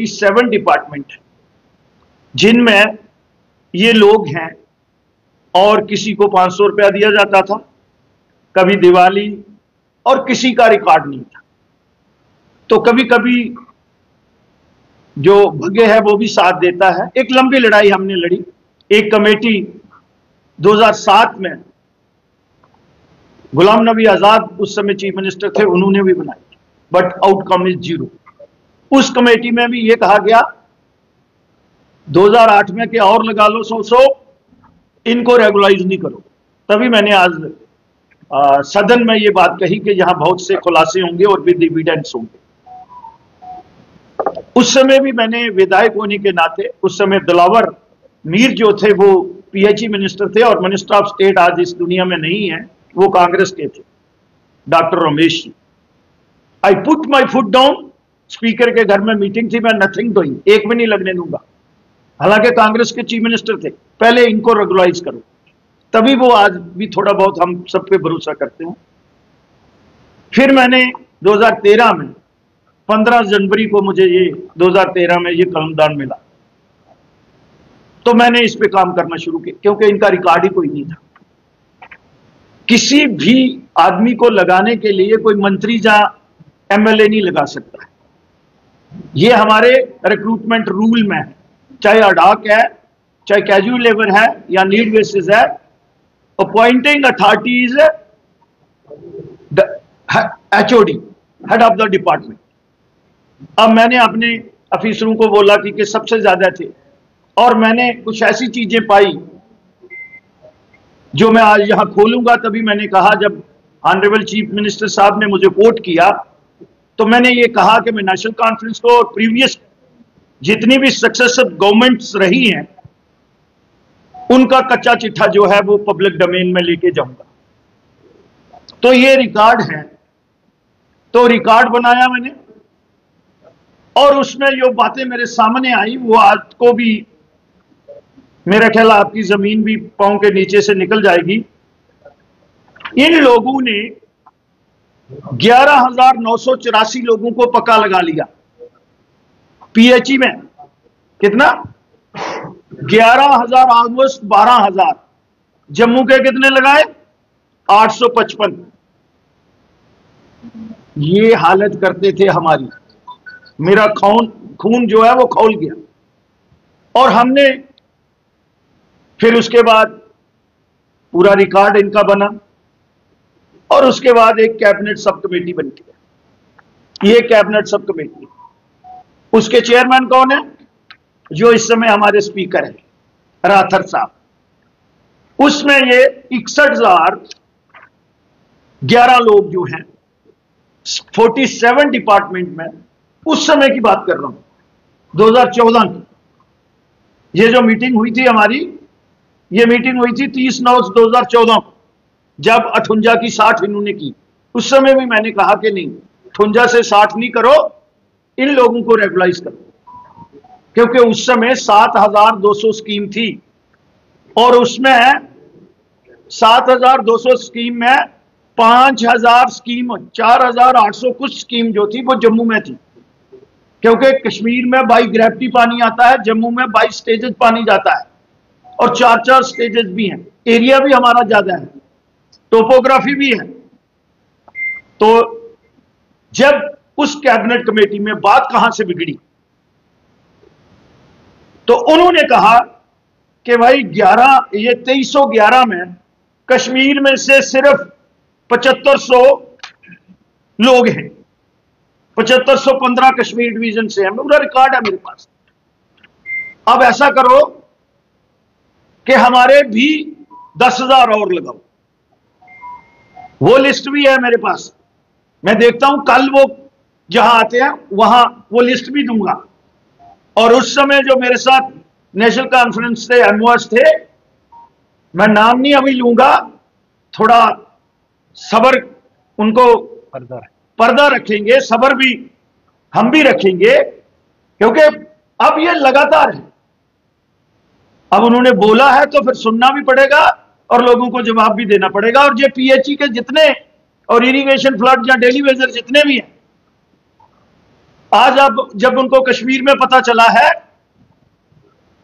7 department है जिनमें ये लोग हैं, और किसी को 500 रुपया दिया जाता था, कभी दिवाली, और किसी का रिकॉर्ड नहीं था। तो कभी कभी जो भाग्य है वो भी साथ देता है। एक लंबी लड़ाई हमने लड़ी। एक कमेटी 2007 में गुलाम नबी आजाद उस समय चीफ मिनिस्टर थे, उन्होंने भी बनाई, बट आउटकम इज 0। उस कमेटी में भी ये कहा गया 2008 में कि और लगा लो 100, इनको रेगुलाइज नहीं करो। तभी मैंने आज सदन में ये बात कही कि यहां बहुत से खुलासे होंगे और विद एविडेंस होंगे। उस समय भी मैंने विधायक होने के नाते, उस समय दिलावर मीर जो थे वो पीएचई मिनिस्टर थे, और मिनिस्टर ऑफ स्टेट आज इस दुनिया में नहीं है, वो कांग्रेस के थे, doctor Ramesh ji. I put my foot down, speaker के घर में मीटिंग थी, मैं नथिंग डूइंग, एक भी नहीं लगने दूंगा। हालांकि कांग्रेस के चीफ मिनिस्टर थे, पहले इनको रेगुलाइज करो। तभी वो आज भी थोड़ा बहुत हम सब पे भरोसा करते हैं। फिर मैंने 2013 में 15 जनवरी को मुझे ये 2013 में ये कलमदान मिला, तो मैंने इस पे काम करना शुरू किया, क्योंकि इनका रिकॉर्ड ही कोई नहीं था। किसी भी आदमी को लगाने के लिए कोई मंत्री या एमएलए नहीं लगा सकता है। ये हमारे रिक्रूटमेंट रूल में है, चाहे अडॉक है, चाहे कैजुअल लेबर है या नीड बेसिस है। Appointing authority is HOD, head of the department. अब मैंने अपने अफिसरों को बोला कि सबसे ज्यादा थे, और मैंने कुछ ऐसी चीजें पाई जो मैं आज यहां खोलूंगा। तभी मैंने कहा, जब ऑनरेबल चीफ मिनिस्टर साहब ने मुझे कोट किया, तो मैंने ये कहा कि मैं नेशनल कॉन्फ्रेंस को और प्रीवियस जितनी भी सक्सेसिव गवर्नमेंट्स रही हैं उनका कच्चा चिट्ठा जो है वो पब्लिक डोमेन में लेके जाऊंगा। तो ये रिकॉर्ड है, तो रिकॉर्ड बनाया मैंने, और उसमें जो बातें मेरे सामने आई वो आज को भी मेरा ख्याल आपकी जमीन भी पांव के नीचे से निकल जाएगी। इन लोगों ने 11,984 लोगों को पक्का लगा लिया पीएचई में। कितना? 11,000, ऑलमोस्ट 12,000। जम्मू के कितने लगाए? 855। ये हालत करते थे हमारी। मेरा खून जो है वो खौल गया। और हमने फिर उसके बाद पूरा रिकॉर्ड इनका बना, और उसके बाद एक कैबिनेट सब कमेटी बनती है। ये कैबिनेट सब कमेटी, उसके चेयरमैन कौन है? जो इस समय हमारे स्पीकर हैं, राथर साहब। उसमें ये 61,011 लोग जो हैं 47 डिपार्टमेंट में, उस समय की बात कर रहा हूं 2014 की। ये जो मीटिंग हुई थी हमारी, ये मीटिंग हुई थी 30/9/2014 को, जब 58 की 60 इन्होंने की। उस समय भी मैंने कहा कि नहीं, 58 से 60 नहीं करो, इन लोगों को रेगुलाइज करो, क्योंकि उस समय 7,200 स्कीम थी, और उसमें 7,200 स्कीम में 5,000 स्कीम, 4,800 कुछ स्कीम जो थी वो जम्मू में थी, क्योंकि कश्मीर में बाई ग्रेविटी पानी आता है, जम्मू में बाई स्टेजेस पानी जाता है, और 4-4 स्टेजेस भी हैं। एरिया भी हमारा ज्यादा है, टोपोग्राफी भी है। तो जब उस कैबिनेट कमेटी में बात कहां से बिगड़ी, तो उन्होंने कहा कि भाई 2311 में कश्मीर में से सिर्फ 7500 लोग हैं, 7515 कश्मीर डिवीजन से है। पूरा रिकॉर्ड है मेरे पास। अब ऐसा करो कि हमारे भी 10,000 और लगाओ। वो लिस्ट भी है मेरे पास, मैं देखता हूं, कल वो जहां आते हैं वहां वो लिस्ट भी दूंगा। और उस समय जो मेरे साथ नेशनल कॉन्फ्रेंस से एमओएस थे, मैं नाम नहीं अभी लूंगा, थोड़ा सब्र, उनको पर्दा रखेंगे, सब्र भी हम भी रखेंगे, क्योंकि अब ये लगातार है। अब उन्होंने बोला है तो फिर सुनना भी पड़ेगा और लोगों को जवाब भी देना पड़ेगा। और ये पीएचई के जितने और इरिगेशन फ्लड या डेली वेजर जितने भी हैं, आज अब जब उनको कश्मीर में पता चला है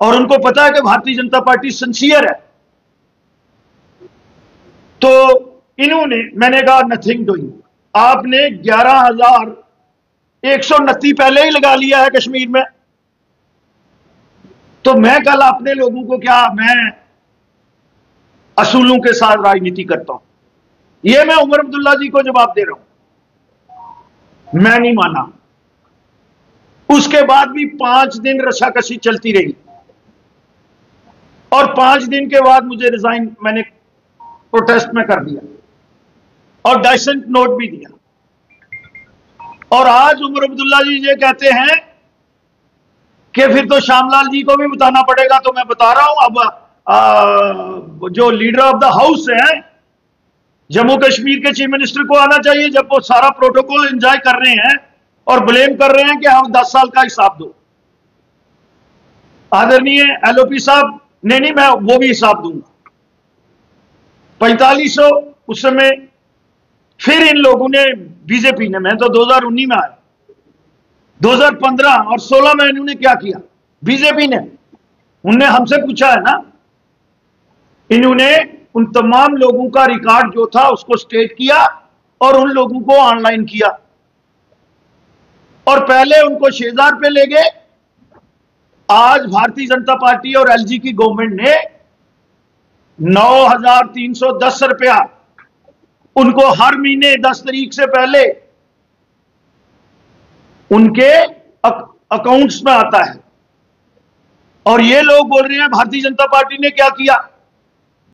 और उनको पता है कि भारतीय जनता पार्टी सिंसियर है, तो इन्होंने, मैंने कहा नथिंग डूइंग, आपने 11,129 पहले ही लगा लिया है कश्मीर में, तो मैं कल अपने लोगों को क्या, मैं असूलों के साथ राजनीति करता हूं? यह मैं उमर अब्दुल्ला जी को जवाब दे रहा हूं। मैं नहीं माना। उसके बाद भी 5 दिन रशाकशी चलती रही और 5 दिन के बाद मुझे रिजाइन मैंने प्रोटेस्ट में कर दिया और डाइसेंट नोट भी दिया। और आज उमर अब्दुल्ला जी ये कहते हैं कि फिर तो श्यामलाल जी को भी बताना पड़ेगा। तो मैं बता रहा हूं, अब जो लीडर ऑफ द हाउस है जम्मू कश्मीर के चीफ मिनिस्टर को आना चाहिए, जब वो सारा प्रोटोकॉल एंजॉय कर रहे हैं और ब्लेम कर रहे हैं कि हम 10 साल का हिसाब दो। आदरणीय एलओपी साहब ने नहीं, मैं वो भी हिसाब दूंगा। 4500 उस समय फिर इन लोगों ने, बीजेपी ने, मैं तो 2019 में आया, 2015 और 16 में इन्होंने क्या किया? बीजेपी ने, उनने हमसे पूछा है ना, इन्होंने उन तमाम लोगों का रिकॉर्ड जो था उसको स्टेट किया और उन लोगों को ऑनलाइन किया और पहले उनको 6,000 रुपए ले गए। आज भारतीय जनता पार्टी और एलजी की गवर्नमेंट ने 9,310 रुपया उनको हर महीने 10 तारीख से पहले उनके अकाउंट्स में आता है। और ये लोग बोल रहे हैं भारतीय जनता पार्टी ने क्या किया?